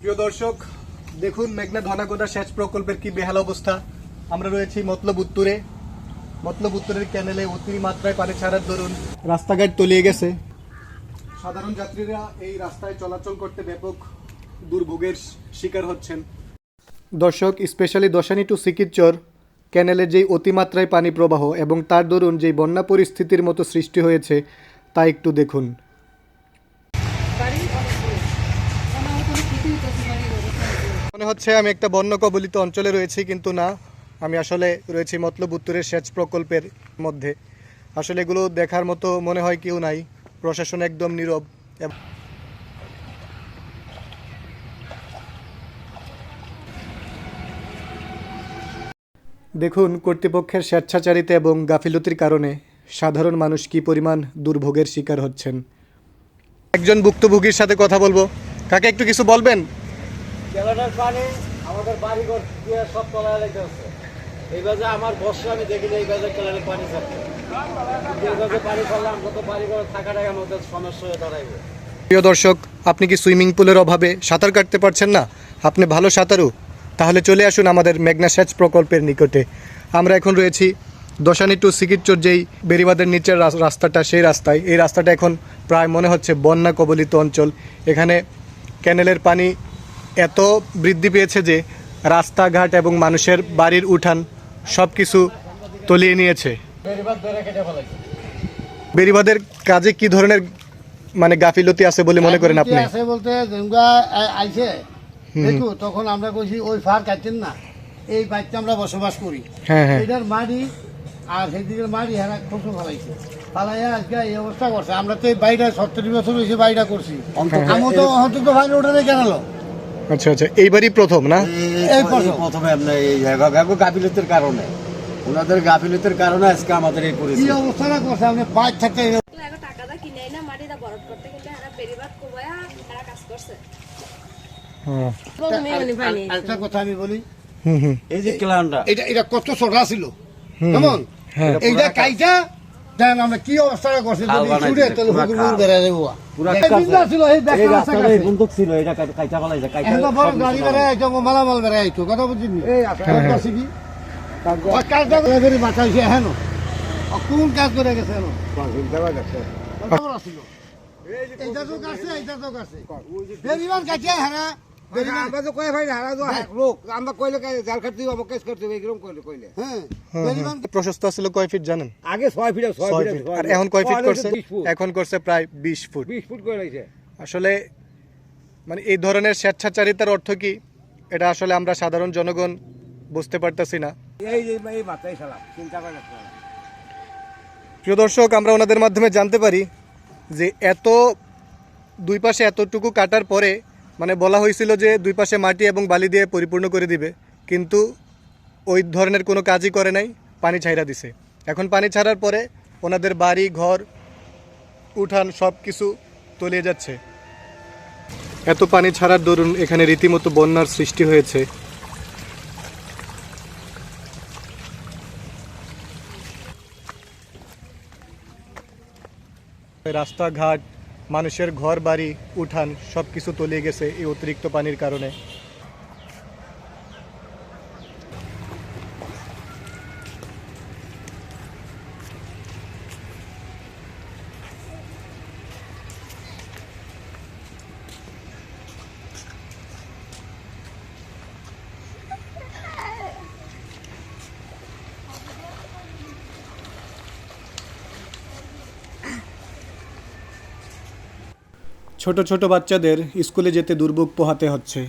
প্রিয় দর্শক, দেখুন মেঘনা ধনাগোদা সেচ প্রকল্পের কি বেহাল অবস্থা। আমরা রয়েছি মতলব উত্তরের ক্যানেলে অতিমাত্রায় পানি ছাড়ার দরুন রাস্তাঘাট তলিয়ে গেছে। সাধারণ যাত্রীরা এই রাস্তায় চলাচল করতে ব্যাপক দুর্ভোগের শিকার হচ্ছেন। দর্শক, স্পেশালি দশানী টু সিকিরচর ক্যানেলের যেই অতিমাত্রায় পানি প্রবাহ এবং তার দরুন যেই বন্যা পরিস্থিতির মতো সৃষ্টি হয়েছে তা একটু দেখুন। মনে হচ্ছে আমি একটা বন্যা কবলিত অঞ্চলে রয়েছি, কিন্তু না, আমি আসলে রয়েছি মতলব উত্তরের সেচ প্রকল্পের মধ্যে। আসলে এগুলো দেখার মতো মনে হয় কেউ নাই, প্রশাসন একদম নীরব। দেখুন কর্তৃপক্ষের স্বেচ্ছাচারিতা এবং গাফিলতির কারণে সাধারণ মানুষ কি পরিমাণ দুর্ভোগের শিকার হচ্ছেন। একজন ভুক্তভোগীর সাথে কথা বলবো। কাকে একটু কিছু বলবেন? কেলাটার পানি আমাদের বাড়িঘর দিয়ে সব তলায় লেগে আছে। এই বাজে আমার বর্ষা আমি দেখি না, এই বাজে কেলারের পানি ছাড়ছে। এই বাজে পানি পড়লে আমরা তো বাড়িঘর থাকাটাই আমাদের সমস্যা হয়ে দাঁড়াইবে। প্রিয় দর্শক, আপনি কি সুইমিং পুলের অভাবে সাঁতার কাটতে পারছেন না? আপনি ভালো সাঁতারু? তাহলে চলে আসুন আমাদের মেঘনা সেচ প্রকল্পের নিকটে। আমরা এখন রয়েছি দশানী টু সিকিরচর যেই বেড়িবাঁধের নিচের রাস্তাটা, সেই রাস্তায়। এই রাস্তাটা এখন প্রায় মনে হচ্ছে বন্যা কবলিত অঞ্চল। এখানে ক্যানেলের পানি এত বৃদ্ধি পেয়েছে যে রাস্তাঘাট এবং মানুষের বাড়ির উঠান সব কিছু তলিয়ে নিয়েছে। বেড়িবাঁধের কাজে কি ধরনের গাফিলতি আছে বলে মনে করেন আপনি? আছে বলতে আইছে দেখো, তখন আমরা কইছি ওই ফার কাটছেন না, এই বাড়িতে আমরা বসবাস করি। এটার মাটি আর সেদিকের মাটি হারা খসু ফালাইছে, ফালাইয়া আজকে এই অবস্থা করছে। আমরা তো এই বাড়িটা 70 বছর হয়েছে বাড়িটা করছি, আমি তো অন্তত ভাইলে ওঠানে কেনালো। আচ্ছা আচ্ছা, এইবারই প্রথম না? এই প্রথমে আপনার এই গাফিলতির কারণে, ওনাদের গাফিলতির কারণে আজকে আমাদের এই পরিস্থিতি। এই অবস্থাটা করছে। আমি বাইক থাকতে টাকাটা কিনে না মাটিটা বরফ করতে, কিন্তু এরা বেরিবাদ কোবায়া এরা কাজ করছে। একটা কথা আমি বলি, এই যে ক্লানটা এটা কত ছোটা ছিল, কেমন এইটা কাইটা দেন আমরা কি অবস্থাটা করছে। যদি ছুটে তাহলে হুকুর বেড়া যাবো পুরা ছিল। এই রাস্তাটা বন্ধক ছিল, এটা কাইটা বলাইছে। কাইটা বড় গাড়ি বেড়া আইতো, মালামাল বেড়া আইতো, কথা বুঝিনি। এই আছে কি কাজটা করে বেরি বাঁচাইছে হেন, কোন কাজ করে গেছে হেন এইটা তো কাছে, এইটা তো কাছে বেরিবান কাছে হারা। আমরা তো কয়ে ভাই হারা লোক, আমরা কইলে জাল খাটতে হবে, কেস করতে হবে, এরকম কইলে। হ্যাঁ, প্রশস্ত ছিল কয় ফিট জানেন? আগে 6 ফিট, 6 ফিট, আর এখন কয় ফিট করছে? এখন করছে প্রায় 20 ফুট। 20 ফুট করে রইছে। আসলে এই ধরনের স্বেচ্ছাচারিতার অর্থ কি, এটা আসলে আমরা সাধারণ জনগণ বুঝতে পারতেছি না। এই মাথায় সালাম চিন্তা করে না। প্রিয় দর্শক, আমরা ওনাদের মাধ্যমে জানতে পারি যে দুই পাশে এতটুকু কাটার পরে বলা হয়েছিল যে দুই পাশে মাটি এবং বালি দিয়ে পরিপূর্ণ করে দিবে, কিন্তু ওই ধরনের কোনো কাজই করে নাই, পানি ছাইরা দিছে। এখন পানি ছাড়ার পরে ওনাদের বাড়ি ঘর উঠান সব কিছু তলিয়ে যাচ্ছে। এত পানি ছাড়ার দরুন এখানে রীতিমতো বন্যার সৃষ্টি হয়েছে। রাস্তাঘাট, মানুষের ঘর বাড়ি উঠান সব কিছু তলিয়ে গেছে এই অতিরিক্ত পানির কারণে। ছোট ছোট বাচ্চাদের স্কুলে যেতে দুর্ভোগ পোহাতে হচ্ছে।